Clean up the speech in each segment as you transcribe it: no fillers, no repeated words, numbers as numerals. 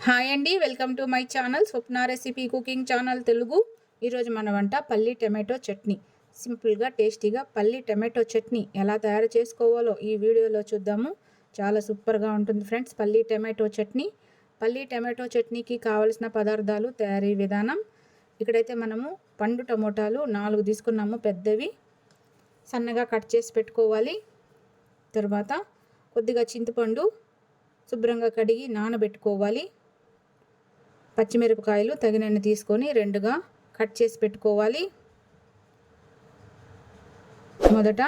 Hi అండి, welcome to my channel Swapna recipe cooking channel Telugu. ఈరోజు మన వంట పల్లి టమాటో చట్నీ. సింపుల్గా టేస్టీగా పల్లి టమాటో చట్నీ ఎలా తయారు చేసుకోవాలో ఈ వీడియోలో చూద్దాము. చాలా సూపర్గా ఉంటుంది ఫ్రెండ్స్ పల్లి టమాటో చట్నీ. పల్లి టమాటో చట్నీకి కావలసిన పదార్థాలు, తయారీ విధానం. ఇక్కడైతే మనము పండు టమోటాలు 4 తీసుకున్నాము, పెద్దవి సన్నగా కట్ చేసి పెట్టుకోవాలి. తర్వాత కొద్దిగా చింతపండు శుభ్రంగా కడిగి నానబెట్టుకోవాలి. పచ్చిమిరపకాయలు తగినన్ని తీసుకొని 2గా కట్ చేసి పెట్టుకోవాలి. మొదట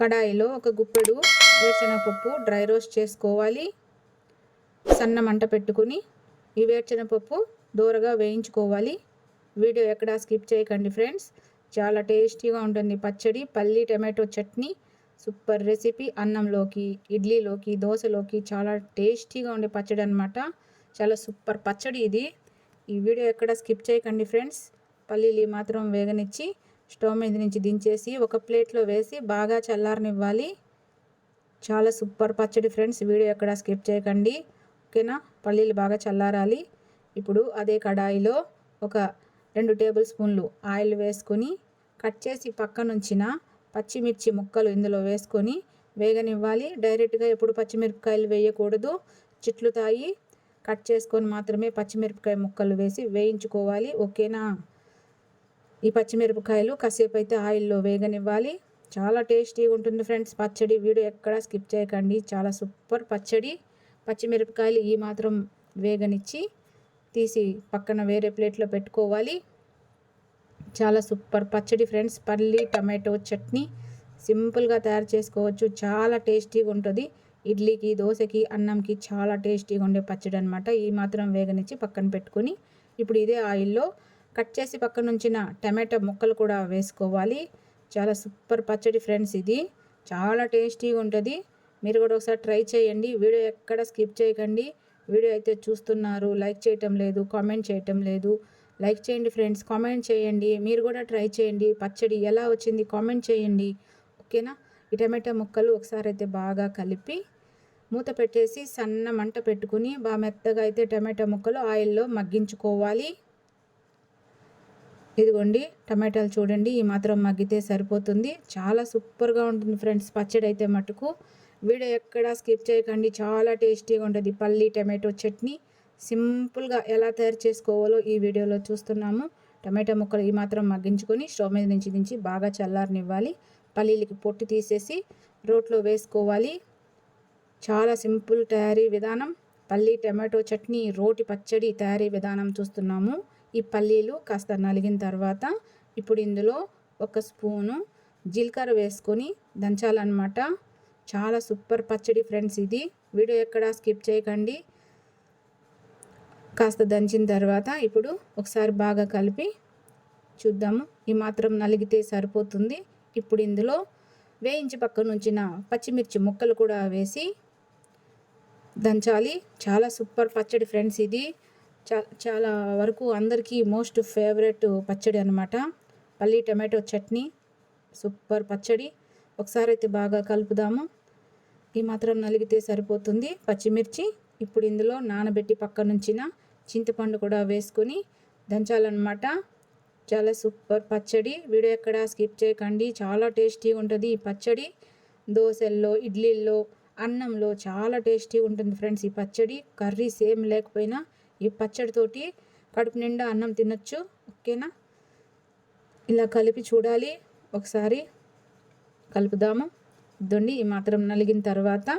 కడాయిలో ఒక గుప్పెడు వేరుశనగపప్పు డ్రై రోస్ట్ చేసుకోవాలి. సన్న మంట పెట్టుకుని ఈ వేరుశనగపప్పు దూరగా వేయించుకోవాలి. వీడియో ఎక్కడా స్కిప్ చేయకండి ఫ్రెండ్స్. చాలా టేస్టీగా ఉంటుంది పచ్చడి. పల్లి టమాటో చట్నీ సూపర్ రెసిపీ. అన్నంలోకి, ఇడ్లీలోకి, దోశలోకి చాలా టేస్టీగా ఉండే పచ్చడి అనమాట. చాలా సూపర్ పచ్చడి ఇది. ఈ వీడియో ఎక్కడ స్కిప్ చేయకండి ఫ్రెండ్స్. పల్లీలు మాత్రం వేగనిచ్చి స్టవ్ మీద నుంచి దించేసి ఒక ప్లేట్లో వేసి బాగా చల్లారనివ్వాలి. చాలా సూపర్ పచ్చడి ఫ్రెండ్స్. వీడియో ఎక్కడ స్కిప్ చేయకండి, ఓకేనా. పల్లీలు బాగా చల్లారాలి. ఇప్పుడు అదే కడాయిలో ఒక 2 టేబుల్ స్పూన్లు ఆయిల్ వేసుకొని కట్ చేసి పక్కనుంచిన పచ్చిమిర్చి ముక్కలు ఇందులో వేసుకొని వేగనివ్వాలి. డైరెక్ట్గా ఎప్పుడు పచ్చిమిరపకాయలు వేయకూడదు, చిట్లుతాయి. కట్ చేసుకొని మాత్రమే పచ్చిమిరపకాయ ముక్కలు వేసి వేయించుకోవాలి, ఓకేనా. ఈ పచ్చిమిరపకాయలు కాసేపు అయితే ఆయిల్లో వేగనివ్వాలి. చాలా టేస్టీగా ఉంటుంది ఫ్రెండ్స్ పచ్చడి. వీడియో ఎక్కడ స్కిప్ చేయకండి. చాలా సూపర్ పచ్చడి. పచ్చిమిరపకాయలు ఈ మాత్రం వేగనిచ్చి తీసి పక్కన వేరే ప్లేట్లో పెట్టుకోవాలి. చాలా సూపర్ పచ్చడి ఫ్రెండ్స్. పల్లి టమాటో చట్నీ సింపుల్గా తయారు చేసుకోవచ్చు. చాలా టేస్టీగా ఉంటుంది. ఇడ్లీకి, దోశకి, అన్నంకి చాలా టేస్టీగా ఉండే పచ్చడి అనమాట. ఈ మాత్రం వేగనిచ్చి పక్కన పెట్టుకొని ఇప్పుడు ఇదే ఆయిల్లో కట్ చేసి పక్కన ఉంచిన టమాటో ముక్కలు కూడా వేసుకోవాలి. చాలా సూపర్ పచ్చడి ఫ్రెండ్స్ ఇది. చాలా టేస్టీగా ఉంటుంది. మీరు కూడా ఒకసారి ట్రై చేయండి. వీడియో ఎక్కడ స్కిప్ చేయకండి. వీడియో అయితే చూస్తున్నారు, లైక్ చేయటం లేదు, కామెంట్ చేయటం లేదు. లైక్ చేయండి ఫ్రెండ్స్, కామెంట్ చేయండి. మీరు కూడా ట్రై చేయండి. పచ్చడి ఎలా వచ్చింది కామెంట్ చేయండి, ఓకేనా. ఈ టమాటో ముక్కలు ఒకసారి అయితే బాగా కలిపి మూత పెట్టేసి సన్న మంట పెట్టుకుని బాగా మెత్తగా అయితే టమాటా ముక్కలు ఆయిల్లో మగ్గించుకోవాలి. ఇదిగోండి టమాటాలు చూడండి, ఈ మాత్రం మగ్గితే సరిపోతుంది. చాలా సూపర్గా ఉంటుంది ఫ్రెండ్స్ పచ్చడి అయితే మటుకు. వీడియో ఎక్కడా స్కిప్ చేయకండి. చాలా టేస్టీగా ఉంటుంది పల్లి టమాటో చట్నీ. సింపుల్గా ఎలా తయారు చేసుకోవాలో ఈ వీడియోలో చూస్తున్నాము. టమాటా ముక్కలు ఈ మాత్రం మగ్గించుకొని స్టవ్ మీద నుంచి దించి బాగా చల్లారనివ్వాలి. పల్లీలకి పొట్టు తీసేసి రోట్లో వేసుకోవాలి. చాలా సింపుల్ తయారీ విధానం. పల్లి టమాటో చట్నీ రోటి పచ్చడి తయారీ విధానం చూస్తున్నాము. ఈ పల్లీలు కాస్త నలిగిన తర్వాత ఇప్పుడు ఇందులో 1 స్పూను జీలకర్ర వేసుకొని దంచాలన్నమాట. చాలా సూపర్ పచ్చడి ఫ్రెండ్స్ ఇది. వీడియో ఎక్కడ స్కిప్ చేయకండి. కాస్త దంచిన తర్వాత ఇప్పుడు ఒకసారి బాగా కలిపి చూద్దాము. ఈ మాత్రం నలిగితే సరిపోతుంది. ఇప్పుడు ఇందులో వేయించి పక్కన ఉంచిన పచ్చిమిర్చి ముక్కలు కూడా వేసి దంచాలి. చాలా సూపర్ పచ్చడి ఫ్రెండ్స్ ఇది. చాలా వరకు అందరికీ మోస్ట్ ఫేవరెట్ పచ్చడి అనమాట. పల్లి టమాటో చట్నీ సూపర్ పచ్చడి. ఒకసారి అయితే బాగా కలుపుదాము. ఈ మాత్రం నలిగితే సరిపోతుంది పచ్చిమిర్చి. ఇప్పుడు ఇందులో నానబెట్టి పక్కనుంచిన చింతపండు కూడా వేసుకొని దంచాలన్నమాట. చాలా సూపర్ పచ్చడి. వీడియో ఎక్కడ స్కిప్ చేయకండి. చాలా టేస్టీగా ఉంటుంది ఈ పచ్చడి. దోశల్లో, ఇడ్లీల్లో, అన్నంలో చాలా టేస్టీగా ఉంటుంది ఫ్రెండ్స్ ఈ పచ్చడి. కర్రీ సేమ్ లేకపోయినా ఈ పచ్చడితోటి కడుపు నిండా అన్నం తినొచ్చు, ఓకేనా. ఇలా కలిపి చూడాలి. ఒకసారి కలుపుదాము. ఇదండి ఈ మాత్రం నలిగిన తర్వాత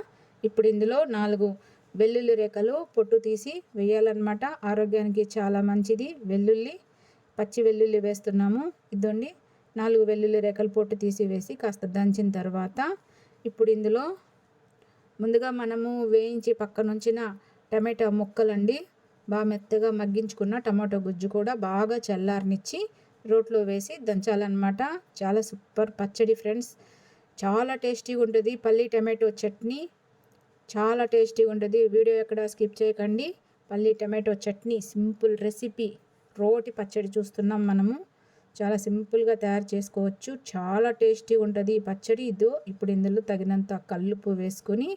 ఇప్పుడు ఇందులో 4 వెల్లుల్లి రేఖలు పొట్టు తీసి వేయాలన్నమాట. ఆరోగ్యానికి చాలా మంచిది వెల్లుల్లి. పచ్చి వెల్లుల్లి వేస్తున్నాము. ఇదండి 4 వెల్లుల్లి రేఖలు పొట్టు తీసి వేసి కాస్త దంచిన తర్వాత ఇప్పుడు ఇందులో ముందుగా మనము వేయించి పక్కనుంచిన టమాటా ముక్కలండి, బాగా మెత్తగా మగ్గించుకున్న టమాటో గుజ్జు కూడా బాగా చల్లారనిచ్చి రోట్లో వేసి దంచాలన్నమాట. చాలా సూపర్ పచ్చడి ఫ్రెండ్స్. చాలా టేస్టీగా ఉంటుంది పల్లి టమాటో చట్నీ. చాలా టేస్టీగా ఉంటుంది. వీడియో ఎక్కడ స్కిప్ చేయకండి. పల్లి టమాటో చట్నీ సింపుల్ రెసిపీ. రోటి పచ్చడి చూస్తున్నాం మనము. చాలా సింపుల్గా తయారు చేసుకోవచ్చు. చాలా టేస్టీగా ఉంటుంది ఈ పచ్చడి. ఇప్పుడు ఇందులో తగినంత కల్లుప్పు వేసుకొని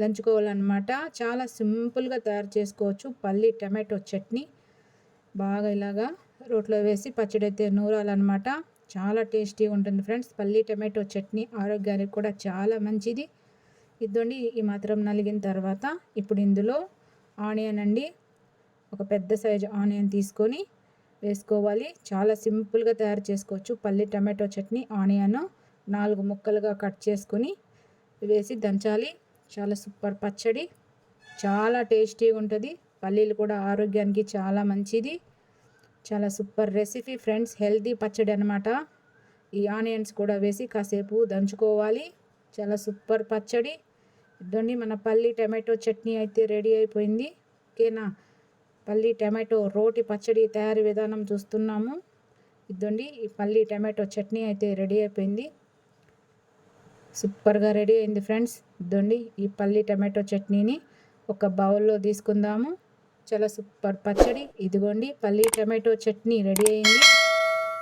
దంచుకోవాలన్నమాట. చాలా సింపుల్గా తయారు చేసుకోవచ్చు పల్లి టమాటో చట్నీ. బాగా ఇలాగా రోట్లో వేసి పచ్చడి అయితే నూరాలన్నమాట. చాలా టేస్టీగా ఉంటుంది ఫ్రెండ్స్. పల్లి టమాటో చట్నీ ఆరోగ్యానికి కూడా చాలా మంచిది. ఇదండి ఈ మాత్రం నలిగిన తర్వాత ఇప్పుడు ఇందులో ఆనియన్ అండి, ఒక పెద్ద సైజు ఆనియన్ తీసుకొని వేసుకోవాలి. చాలా సింపుల్గా తయారు చేసుకోవచ్చు పల్లి టమాటో చట్నీ. ఆనియన్ 4 ముక్కలుగా కట్ చేసుకొని వేసి దంచాలి. చాలా సూపర్ పచ్చడి, చాలా టేస్టీగా ఉంటుంది. పల్లీలు కూడా ఆరోగ్యానికి చాలా మంచిది. చాలా సూపర్ రెసిపీ ఫ్రెండ్స్, హెల్తీ పచ్చడి అనమాట. ఈ ఆనియన్స్ కూడా వేసి కాసేపు దంచుకోవాలి. చాలా సూపర్ పచ్చడి. ఇదండి మన పల్లి టమాటో చట్నీ అయితే రెడీ అయిపోయింది. ఓకేనా? పల్లి టమాటో రోటి పచ్చడి తయారీ విధానం చూస్తున్నాము. ఇదండి ఈ పల్లి టమాటో చట్నీ అయితే రెడీ అయిపోయింది. సూపర్గా రెడీ అయింది ఫ్రెండ్స్. ఇదండి ఈ పల్లి టమాటో చట్నీని ఒక బౌల్లో తీసుకుందాము. చాలా సూపర్ పచ్చడి. ఇదిగోండి పల్లి టమాటో చట్నీ రెడీ అయింది.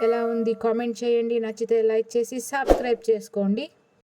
ఎలా ఉంది కామెంట్ చేయండి. నచ్చితే లైక్ చేసి సబ్స్క్రైబ్ చేసుకోండి.